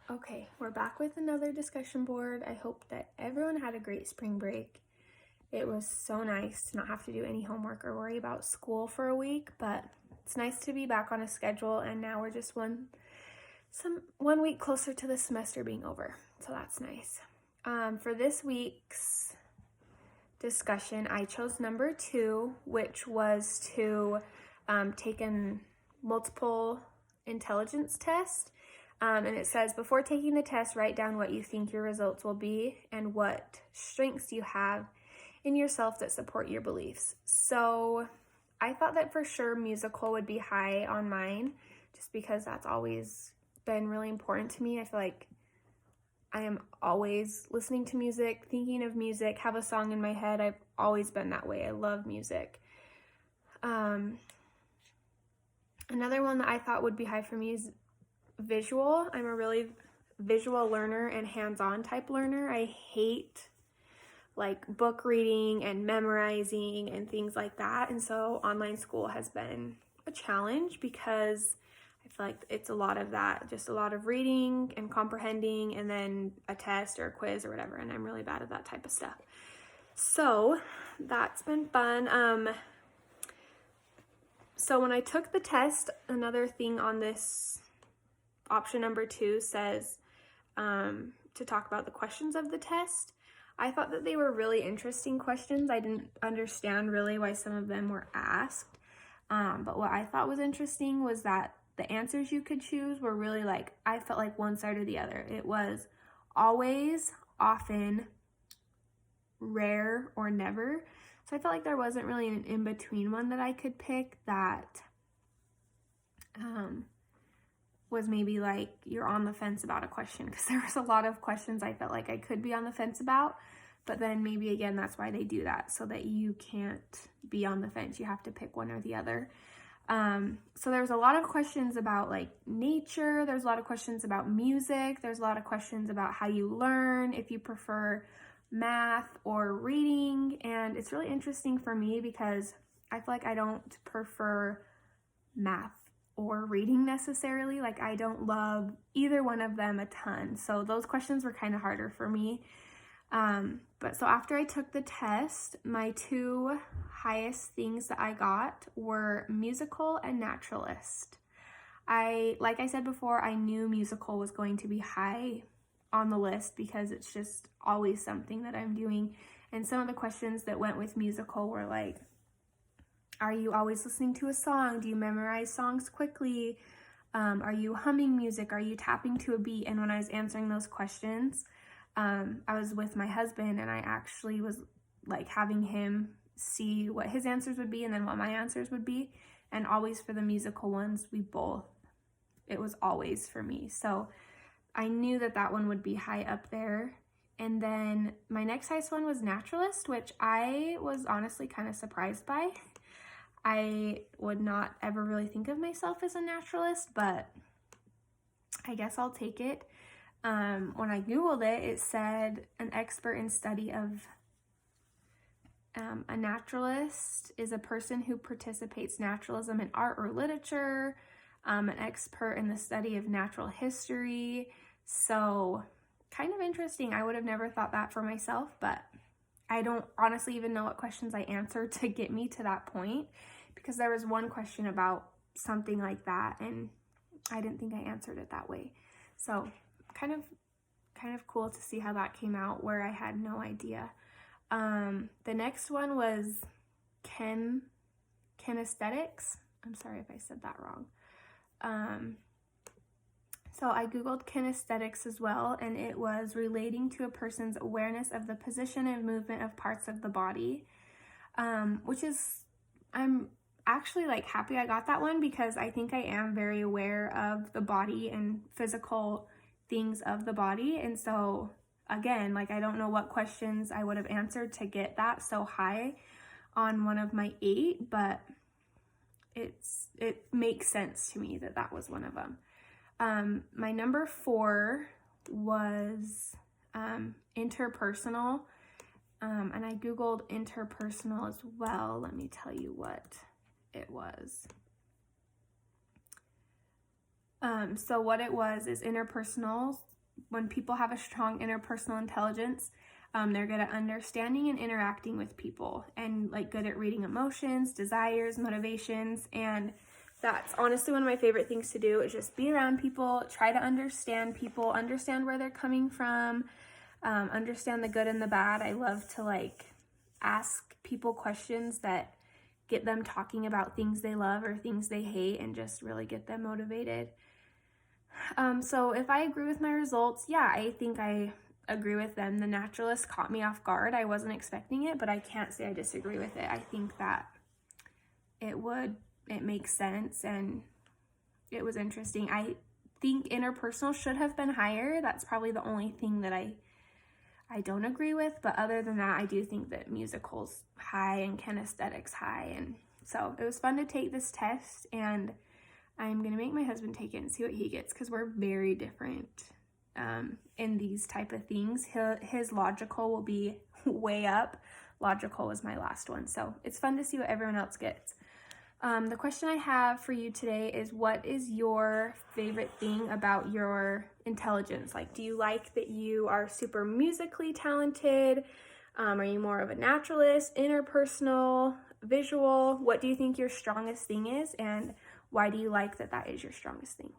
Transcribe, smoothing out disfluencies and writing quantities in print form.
Okay, we're back with another discussion board. I hope that everyone had a great spring break. It was so nice to not have to do any homework or worry about school for a week, but it's nice to be back on a schedule, and now we're just one week closer to the semester being over, so that's nice. For this week's discussion, I chose number 2, which was to take a multiple intelligence test. And it says, before taking the test, write down what you think your results will be and what strengths you have in yourself that support your beliefs. So I thought that for sure musical would be high on mine, just because that's always been really important to me. I feel like I am always listening to music, thinking of music, have a song in my head. I've always been that way. I love music. Another one that I thought would be high for me is visual. I'm a really visual learner and hands-on type learner. I hate like book reading and memorizing and things like that. And so online school has been a challenge because I feel like it's a lot of that, just a lot of reading and comprehending and then a test or a quiz or whatever. And I'm really bad at that type of stuff. So that's been fun. So when I took the test, another thing on this option number 2 says to talk about the questions of the test. I thought that they were really interesting questions. I didn't understand really why some of them were asked. But what I thought was interesting was that the answers you could choose were really like, I felt like one side or the other. It was always, often, rare, or never. So I felt like there wasn't really an in-between one that I could pick that was maybe like you're on the fence about a question, because there was a lot of questions I felt like I could be on the fence about, but then maybe again that's why they do that, so that you can't be on the fence. You have to pick one or the other. So there's a lot of questions about like nature, there's a lot of questions about music, there's a lot of questions about how you learn, if you prefer math or reading. And it's really interesting for me because I feel like I don't prefer math or reading necessarily. Like I don't love either one of them a ton. So those questions were kind of harder for me. But so after I took the test, my 2 highest things that I got were musical and naturalist. Like I said before, I knew musical was going to be high on the list because it's just always something that I'm doing. And some of the questions that went with musical were like, are you always listening to a song? Do you memorize songs quickly? Are you humming music? Are you tapping to a beat? And when I was answering those questions, I was with my husband, and I actually was like having him see what his answers would be and then what my answers would be. And always for the musical ones, it was always for me. So I knew that that one would be high up there. And then my next highest one was naturalist, which I was honestly kind of surprised by. I would not ever really think of myself as a naturalist, but I guess I'll take it. When I Googled it, it said an expert in study of a naturalist is a person who participates naturalism in art or literature, an expert in the study of natural history. So kind of interesting. I would have never thought that for myself, but I don't honestly even know what questions I answered to get me to that point, because there was one question about something like that and I didn't think I answered it that way. So kind of cool to see how that came out where I had no idea. The next one was kinesthetics. I'm sorry if I said that wrong. So I Googled kinesthetics as well, and it was relating to a person's awareness of the position and movement of parts of the body, which is, I'm actually like happy I got that one, because I think I am very aware of the body and physical things of the body. And so again, like I don't know what questions I would have answered to get that so high on one of my 8, but it makes sense to me that that was one of them. My number 4 was interpersonal, and I Googled interpersonal as well. Let me tell you what it was. So what it was is interpersonal when people have a strong interpersonal intelligence, they're good at understanding and interacting with people, and like good at reading emotions, desires, motivations. And that's honestly one of my favorite things to do, is just be around people, try to understand people, understand where they're coming from, understand the good and the bad. I love to like ask people questions that get them talking about things they love or things they hate, and just really get them motivated. So if I agree with my results, yeah, I think I agree with them. The naturalist caught me off guard. I wasn't expecting it, but I can't say I disagree with it. I think that it makes sense, and it was interesting. I think interpersonal should have been higher. That's probably the only thing that I don't agree with, but other than that, I do think that musical's high and kinesthetics high. And so it was fun to take this test, and I'm gonna make my husband take it and see what he gets, because we're very different in these type of things. His logical will be way up. Logical was my last one, so it's fun to see what everyone else gets. The question I have for you today is, what is your favorite thing about your intelligence? Like, do you like that you are super musically talented? Are you more of a naturalist, interpersonal, visual? What do you think your strongest thing is, and why do you like that is your strongest thing?